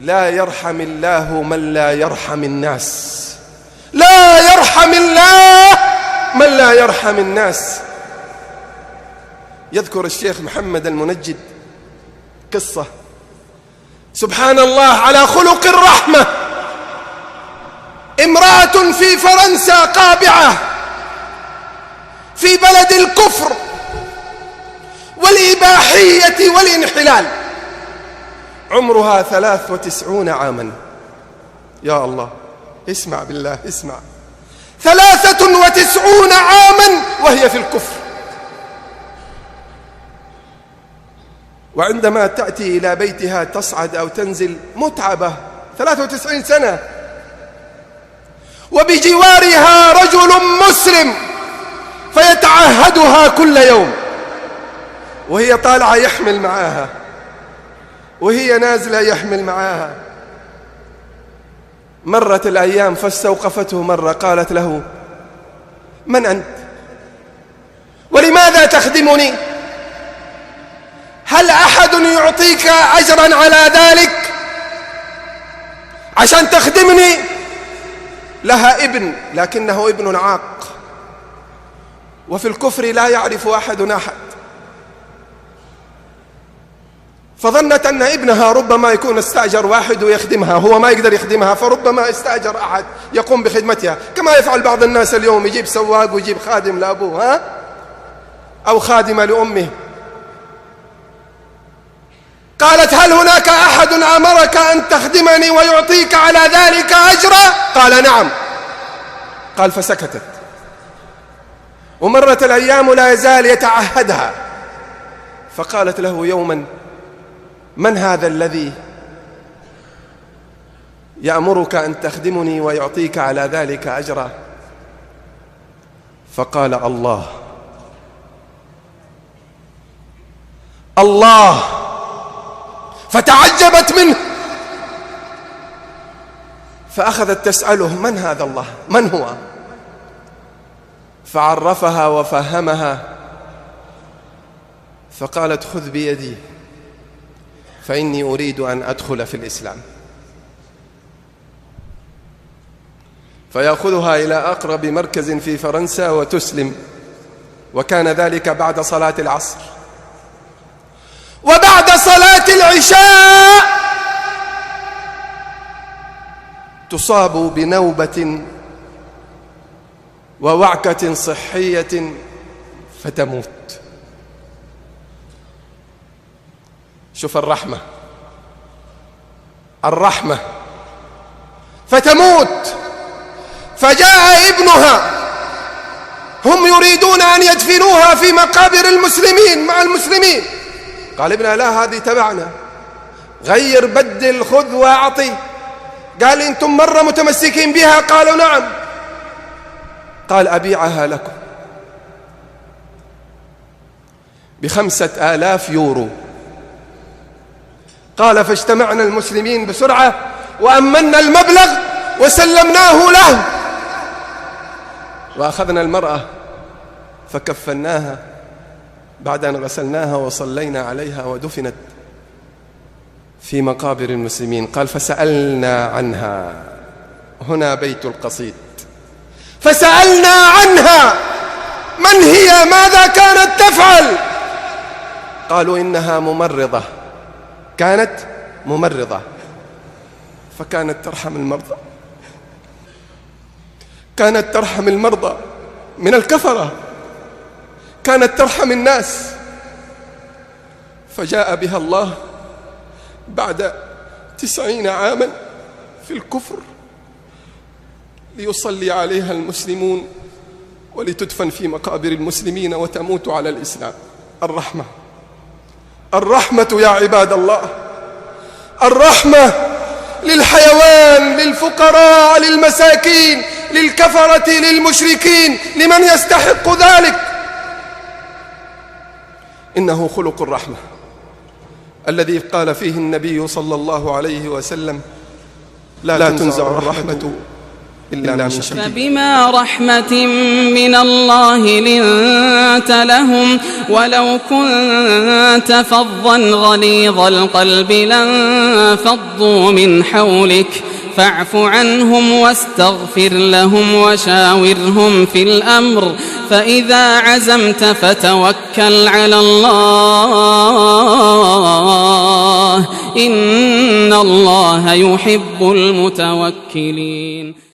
لا يرحم الله من لا يرحم الناس، لا يرحم الله من لا يرحم الناس. يذكر الشيخ محمد المنجد قصة سبحان الله على خلق الرحمة. امرأة في فرنسا قابعة في بلد الكفر والإباحية والانحلال، عمرها 93 عاما. يا الله، اسمع بالله، اسمع، 93 عاما وهي في الكفر. وعندما تأتي إلى بيتها تصعد أو تنزل متعبة، 93 سنة، وبجوارها رجل مسلم فيتعهدها كل يوم، وهي طالعة يحمل معاها، وهي نازلة يحمل معاها. مرت الأيام فاستوقفته مرة، قالت له: من أنت؟ ولماذا تخدمني؟ هل أحد يعطيك أجرا على ذلك عشان تخدمني؟ لها ابن لكنه ابن عاق، وفي الكفر لا يعرف أحد أحد، فظنت أن ابنها ربما يكون استأجر واحد ويخدمها، هو ما يقدر يخدمها، فربما استأجر أحد يقوم بخدمتها، كما يفعل بعض الناس اليوم، يجيب سواق ويجيب خادم لأبوه أو خادمة لأمه. قالت: هل هناك أحد أمرك أن تخدمني ويعطيك على ذلك أجرا؟ قال: نعم. قال: فسكتت. ومرت الأيام لا يزال يتعهدها، فقالت له يوما: من هذا الذي يأمرك أن تخدمني ويعطيك على ذلك أجرا؟ فقال: الله. الله. فتعجبت منه، فأخذت تسأله: من هذا الله؟ من هو؟ فعرفها وفهمها، فقالت: خذ بيدي فإني أريد أن أدخل في الإسلام. فيأخذها إلى أقرب مركز في فرنسا وتسلم، وكان ذلك بعد صلاة العصر. وبعد صلاة العشاء تصاب بنوبة ووعكة صحية فتموت. شوف الرحمة، الرحمة، فتموت. فجاء ابنها، هم يريدون أن يدفنوها في مقابر المسلمين مع المسلمين. قال ابنها: لا، هذه تبعنا، غير، بدل، خذ وأعطي. قال: أنتم مرة متمسكين بها؟ قالوا: نعم. قال: أبيعها لكم ب5,000 يورو. قال: فاجتمعنا المسلمين بسرعة وأمنا المبلغ وسلمناه له، وأخذنا المرأة فكفناها بعد أن غسلناها وصلينا عليها ودفنت في مقابر المسلمين. قال: فسألنا عنها، هنا بيت القصيد، فسألنا عنها من هي، ماذا كانت تفعل؟ قالوا: إنها ممرضة، كانت ممرضة، فكانت ترحم المرضى، كانت ترحم المرضى من الكفرة، كانت ترحم الناس. فجاء بها الله بعد 90 عاما في الكفر ليصلي عليها المسلمون ولتدفن في مقابر المسلمين وتموت على الإسلام. الرحمة، الرحمة يا عباد الله، الرحمة للحيوان، للفقراء، للمساكين، للكفرة، للمشركين، لمن يستحق ذلك. إنه خلق الرحمة الذي قال فيه النبي صلى الله عليه وسلم: لا تنزع الرحمة إلا من شاء. فبما رحمة من الله لنت لهم ولو كنت فظا غليظ القلب لانفضوا من حولك فاعف عنهم واستغفر لهم وشاورهم في الأمر فإذا عزمت فتوكل على الله إن الله يحب المتوكلين.